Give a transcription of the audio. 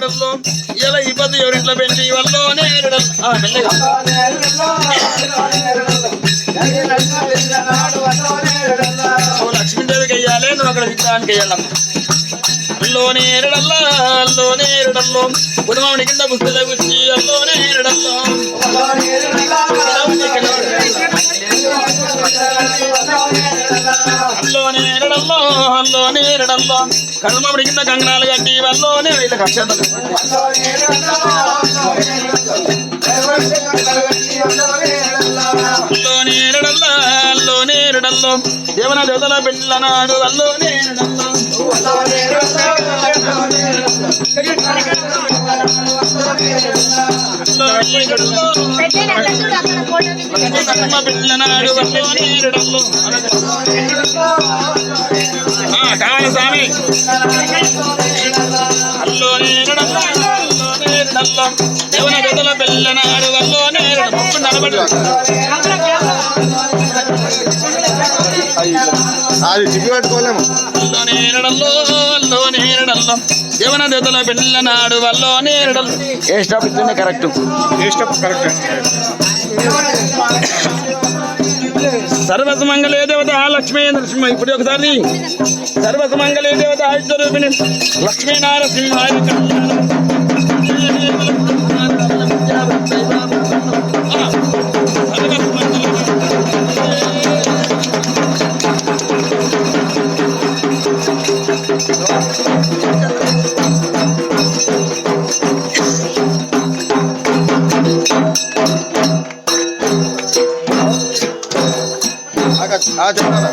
నేరడల్లో ఇలా ఇబ్బంది ఎవరింట్లో పెట్టి వల్ల నేరడల్ లక్ష్మీదేవికి వెయ్యాలి నువ్వు అక్కడ విగ్రహానికి వెయ్యాలమ్మ అల్లో నేరడల్లో కుటుంబం కింద పుస్తల గుచ్చి అల్లో నేరడల్లో అల్లో నేరడల్లో కర్మడి కింద కంగనాలు కట్టి వల్లోనే వీళ్ళ కక్షలు అల్లో నేరడల్లో దేవన దేవతల పెళ్ళ నాడు అల్లో నేరడల్లో పిల్లనాడు అల్లో నేరడల్లో కావాలి స్వామి అల్లో నేరడల్లో దేవన దేవతల పిల్లనాడు అల్లో నేరడు నడబడి అది చిక్కి పెట్టుకోలేము అల్లో నేరడల్లో దేవన దేవతల పిల్లనాడు అల్లో నేరడల్ ఏ స్టాప్ ఇస్తుంది కరెక్ట్ సర్వసమంగళే దేవత లక్ష్మీ నరసింహ ఇప్పుడు ఒకసారి సర్వసమంగళే దేవత ఆయుర్రూపిణి లక్ష్మీ నారసింహ చెప్పారా